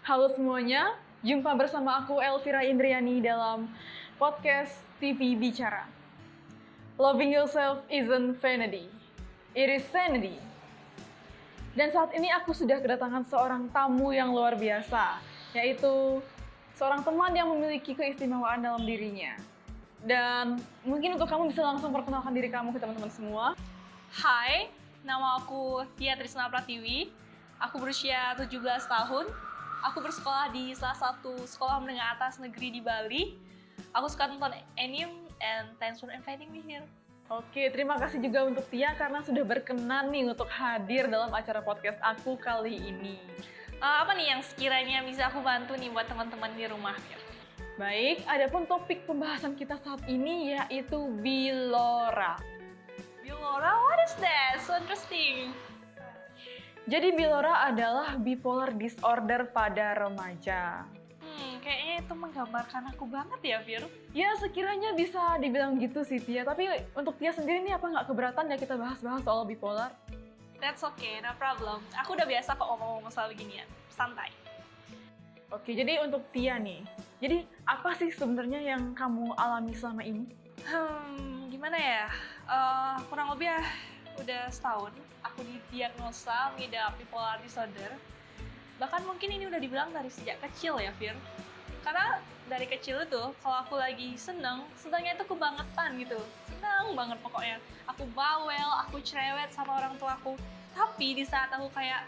Halo semuanya, jumpa bersama aku Elvira Indriani dalam podcast TV Bicara. Loving yourself isn't vanity, it is sanity. Dan saat ini aku sudah kedatangan seorang tamu yang luar biasa, yaitu seorang teman yang memiliki keistimewaan dalam dirinya. Dan mungkin untuk kamu bisa langsung perkenalkan diri kamu ke teman-teman semua. Hai, nama aku Tia Trisna Pratiwi. Aku berusia 17 tahun. Aku bersekolah di salah satu sekolah menengah atas negeri di Bali. Aku suka nonton anime and thanks for inviting me here. Oke, terima kasih juga untuk Tia karena sudah berkenan nih untuk hadir dalam acara podcast aku kali ini. Apa nih yang sekiranya bisa aku bantu nih buat teman-teman di rumah? Baik, adapun topik pembahasan kita saat ini yaitu Bilora. Bilora, what is that? So interesting. Jadi Bilora adalah bipolar disorder pada remaja. Kayaknya itu menggambarkan aku banget ya, Fir. Ya, sekiranya bisa dibilang gitu sih, Tia. Tapi untuk Tia sendiri nih apa nggak keberatan ya kita bahas-bahas soal bipolar? That's okay, no problem. Aku udah biasa kok ngomong-ngomong soal beginian. Santai. Oke, jadi untuk Tia nih. Jadi apa sih sebenarnya yang kamu alami selama ini? Gimana ya? Kurang lebih ya udah setahun aku didiagnosa mengidap bipolar disorder. Bahkan mungkin ini udah dibilang dari sejak kecil ya, Fir. Karena dari kecil itu kalau aku lagi senangnya itu kebangetan gitu. Senang banget pokoknya. Aku bawel, aku cerewet sama orang tua aku. Tapi di saat aku kayak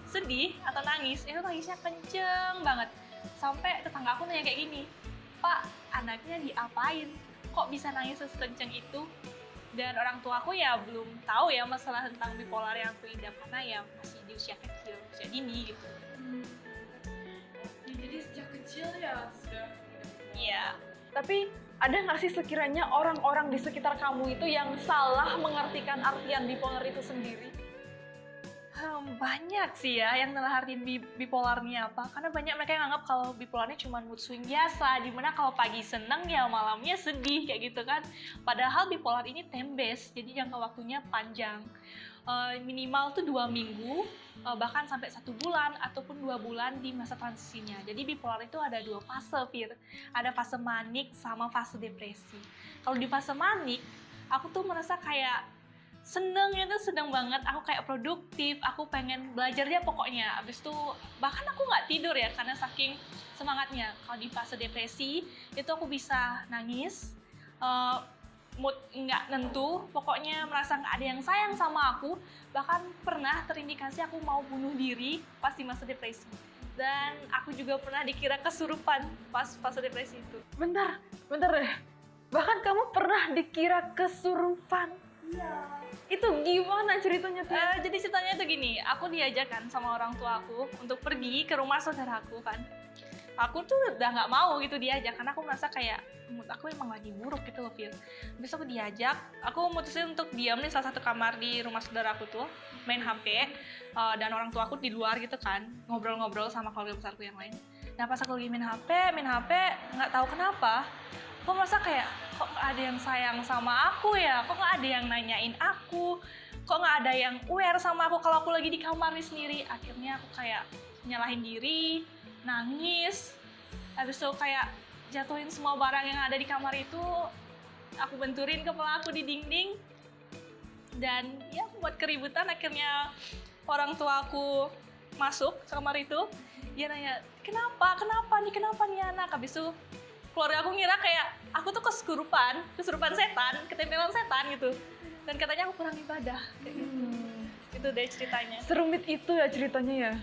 sedih atau nangis, itu nangisnya kenceng banget. Sampai tetangga aku nanya kayak gini, "Pak, anaknya diapain? Kok bisa nangis sekenceng itu?" Dan orang tua aku ya belum tahu ya masalah tentang bipolar yang aku idap karena ya masih di usia kecil, usia dini gitu. Jadi sejak kecil ya sudah. Iya. Tapi ada nggak sih sekiranya orang-orang di sekitar kamu itu yang salah mengartikan artian bipolar itu sendiri? Banyak sih ya yang ngelartin bipolarnya apa. Karena banyak mereka yang anggap kalau bipolarnya cuma mood swing biasa, dimana kalau pagi seneng ya malamnya sedih kayak gitu kan. Padahal bipolar ini time-based, jadi jangka waktunya panjang. Minimal tuh 2 minggu, bahkan sampai 1 bulan ataupun 2 bulan di masa transisinya. Jadi bipolar itu ada 2 fase, Fir. Ada fase manik sama fase depresi. Kalau di fase manik, aku tuh merasa kayak seneng banget, aku kayak produktif, aku pengen belajar dia pokoknya. Abis itu bahkan aku nggak tidur ya karena saking semangatnya. Kalau di fase depresi itu aku bisa nangis, mood nggak nentu, pokoknya merasa nggak ada yang sayang sama aku. Bahkan pernah terindikasi aku mau bunuh diri pas di masa depresi. Dan aku juga pernah dikira kesurupan pas fase depresi itu. Bentar deh. Bahkan kamu pernah dikira kesurupan. Iya. Itu gimana ceritanya, Tia? Jadi ceritanya tuh gini, aku diajak kan sama orang tua aku untuk pergi ke rumah saudaraku kan. Aku tuh udah nggak mau gitu diajak, karena aku merasa kayak mood aku emang lagi buruk gitu loh, Fir. Habis aku diajak, aku mutusin untuk diam di salah satu kamar di rumah saudaraku tuh, main HP, dan orang tua aku di luar gitu kan, ngobrol-ngobrol sama keluarga besarku yang lain. Nah pas aku lagi main HP, nggak tahu kenapa, aku merasa kayak, kok nggak ada yang sayang sama aku ya? Kok nggak ada yang nanyain aku? Kok nggak ada yang aware sama aku kalau aku lagi di kamar sendiri? Akhirnya aku kayak nyalahin diri, nangis. Habis itu kayak jatuhin semua barang yang ada di kamar itu. Aku benturin kepala aku di dinding. Dan ya buat keributan, akhirnya orang tua aku masuk ke kamar itu. Dia nanya, kenapa nih anak? Habis itu keluarga aku ngira kayak aku tuh kesurupan setan, ketempelan setan gitu. Dan katanya aku kurang ibadah kayak gitu. Itu deh ceritanya. Serumit itu ya ceritanya ya?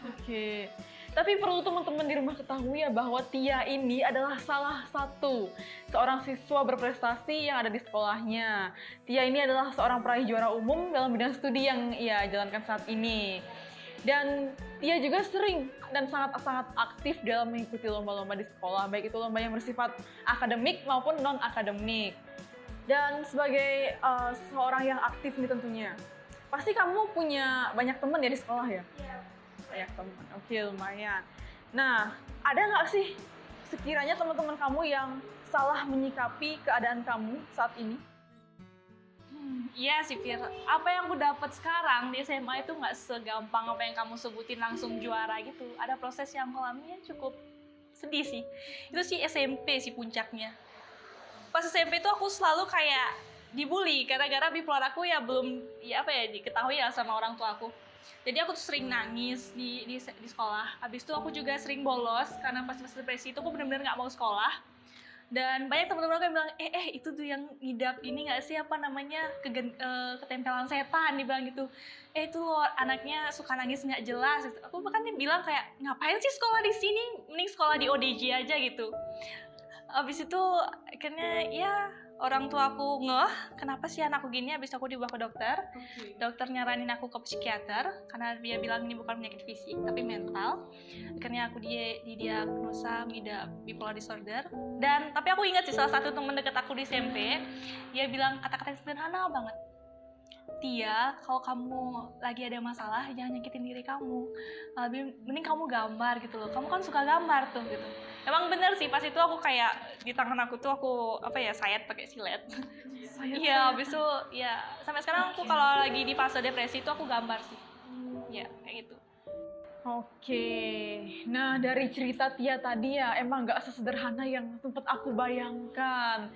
Oke. Tapi perlu teman-teman di rumah ketahui ya bahwa Tia ini adalah salah satu seorang siswa berprestasi yang ada di sekolahnya. Tia ini adalah seorang peraih juara umum dalam bidang studi yang ia jalankan saat ini. Dan Tia juga sering dan sangat aktif dalam mengikuti lomba-lomba di sekolah, baik itu lomba yang bersifat akademik maupun non-akademik. Dan sebagai seorang yang aktif nih tentunya, pasti kamu punya banyak teman ya di sekolah ya? Iya. Banyak teman, oke lumayan. Nah, ada nggak sih sekiranya teman-teman kamu yang salah menyikapi keadaan kamu saat ini? Iya sih Fir, apa yang aku dapat sekarang di SMA itu nggak segampang apa yang kamu sebutin langsung juara gitu. Ada proses yang aku alami cukup sedih sih. Itu sih SMP sih puncaknya. Pas SMP itu aku selalu kayak dibully gara-gara bipolar aku ya belum diketahui ya sama orang tua aku. Jadi aku tuh sering nangis di sekolah. Habis itu aku juga sering bolos karena pas depresi itu aku benar-benar nggak mau sekolah. Dan banyak teman-teman aku yang bilang, itu tuh yang ngidap ini nggak sih apa namanya ketempelan setan, dibilang gitu. Itu loh anaknya suka nangis nggak jelas. Gitu. Aku bahkan dia bilang kayak ngapain sih sekolah di sini, mending sekolah di ODJ aja gitu. Abis itu akhirnya ya orang tua aku kenapa sih anakku gini. Abis aku dibawa ke dokter. Dokter nyaranin aku ke psikiater karena dia bilang ini bukan penyakit fisik tapi mental. Akhirnya aku didiagnosa mengidap bipolar disorder. Dan tapi aku ingat sih salah satu teman dekat aku di SMP, dia bilang kata-kata yang sederhana banget. Tia, kalau kamu lagi ada masalah jangan nyakitin diri kamu. Lebih mending kamu gambar gitu loh. Kamu kan suka gambar tuh gitu. Emang bener sih, pas itu aku kayak di tangan aku tuh aku sayat pakai silet. Iya, habis itu ya sampai sekarang aku kalau lagi di fase depresi itu aku gambar sih. Ya, kayak gitu. Oke, nah dari cerita Tia tadi ya emang gak sesederhana yang sempat aku bayangkan.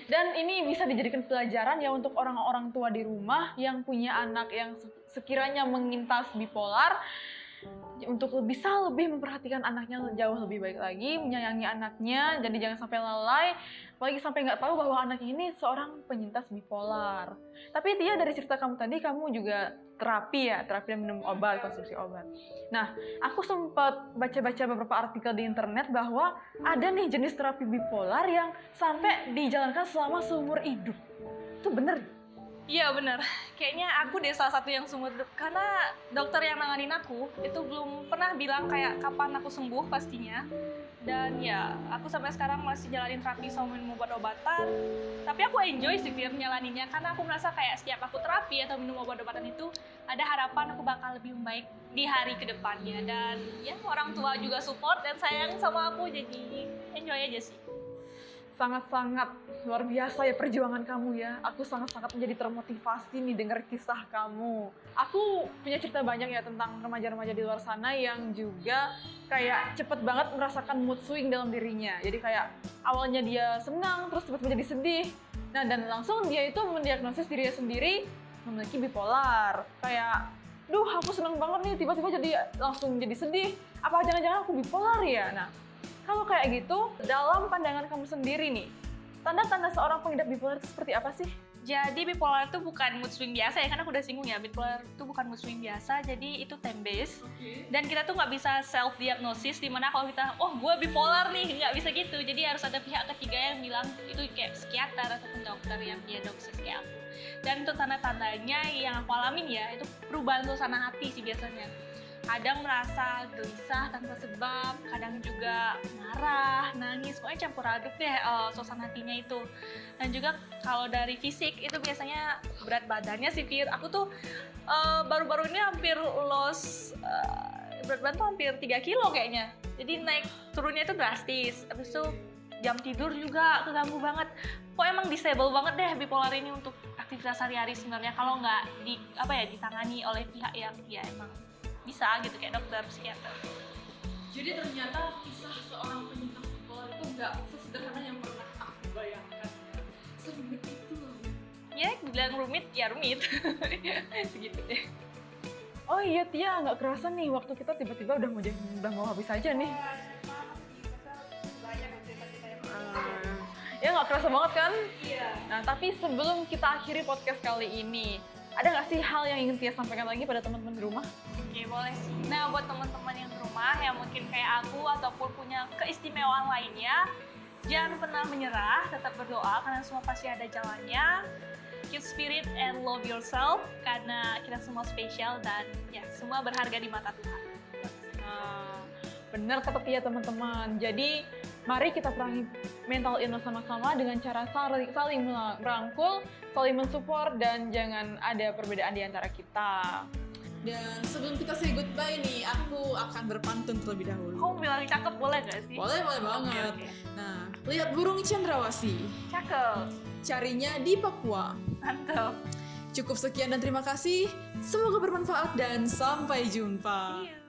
Dan ini bisa dijadikan pelajaran ya untuk orang-orang tua di rumah yang punya anak yang sekiranya mengintas bipolar, untuk bisa lebih memperhatikan anaknya jauh lebih baik lagi, menyayangi anaknya, jadi jangan sampai lalai, apalagi sampai nggak tahu bahwa anak ini seorang penyintas bipolar. Tapi Tia, dari cerita kamu tadi, kamu juga terapi dan minum obat, konsumsi obat. Nah, aku sempat baca-baca beberapa artikel di internet bahwa ada nih jenis terapi bipolar yang sampai dijalankan selama seumur hidup. Itu bener? Iya benar, kayaknya aku deh salah satu yang seumur hidup. Karena dokter yang nanganin aku itu belum pernah bilang kayak kapan aku sembuh pastinya. Dan ya aku sampai sekarang masih jalanin terapi sama minum obat-obatan. Tapi aku enjoy sih Fir nyalaninnya, karena aku merasa kayak setiap aku terapi atau minum obat-obatan itu ada harapan aku bakal lebih baik di hari kedepannya. Dan ya orang tua juga support dan sayang sama aku, jadi enjoy aja sih. Sangat-sangat luar biasa ya perjuangan kamu ya. Aku sangat-sangat menjadi termotivasi nih dengar kisah kamu. Aku punya cerita banyak ya tentang remaja-remaja di luar sana yang juga kayak cepet banget merasakan mood swing dalam dirinya. Jadi kayak awalnya dia senang, terus tiba-tiba jadi sedih. Nah, dan langsung dia itu mendiagnosis dirinya sendiri memiliki bipolar. Kayak, duh aku senang banget nih, tiba-tiba langsung jadi sedih. Apa jangan-jangan aku bipolar ya? Nah, kalau kayak gitu, dalam pandangan kamu sendiri nih, tanda-tanda seorang pengidap bipolar itu seperti apa sih? Jadi bipolar itu bukan mood swing biasa ya, kan aku udah singgung ya, bipolar itu bukan mood swing biasa, jadi itu time based. Dan kita tuh nggak bisa self diagnosis, dimana kalau kita, gue bipolar nih, nggak bisa gitu. Jadi harus ada pihak ketiga yang bilang itu kayak psikiater ataupun dokter yang diagnosis kayak aku. Dan untuk tanda-tandanya yang aku alamin ya, itu perubahan suasana hati sih biasanya. Kadang merasa gelisah tanpa sebab, kadang juga marah, nangis, pokoknya campur aduk deh suasana hatinya itu. Dan juga kalau dari fisik itu biasanya berat badannya sih Fir. Aku tuh baru-baru ini hampir loss berat badan tuh hampir 3 kilo kayaknya. Jadi naik turunnya itu drastis. Habis itu jam tidur juga keganggu banget. Kok emang disable banget deh bipolar ini untuk aktivitas sehari-hari sebenarnya kalau nggak ditangani oleh pihak yang ya emang bisa gitu kayak dokter, psikiater. Jadi ternyata kisah seorang penyintas bipolar itu nggak sesederhana yang pernah aku bayangkan. Serumit itu. Ya, bilang rumit, ya rumit. Segitu deh. Oh iya Tia, nggak kerasa nih waktu kita tiba-tiba udah mau habis aja nih. Ya nggak kerasa banget kan? Iya. Nah, tapi sebelum kita akhiri podcast kali ini, ada nggak sih hal yang ingin Tia sampaikan lagi pada teman-teman di rumah? Oke, boleh sih. Nah, buat teman-teman yang di rumah yang mungkin kayak aku ataupun punya keistimewaan lainnya, jangan pernah menyerah, tetap berdoa karena semua pasti ada jalannya. Keep spirit and love yourself karena kita semua spesial dan ya semua berharga di mata Tuhan. Benar kata Tia teman-teman. Jadi mari kita perangi mental illness sama-sama dengan cara saling merangkul, saling mensupport, dan jangan ada perbedaan di antara kita. Dan sebelum kita say goodbye nih, aku akan berpantun terlebih dahulu. Kamu bilang cakep boleh gak sih? Boleh banget. Okay. Nah, lihat burung cendrawasih. Cakep. Carinya di Papua. Mantap. Cukup sekian dan terima kasih. Semoga bermanfaat dan sampai jumpa. Iya.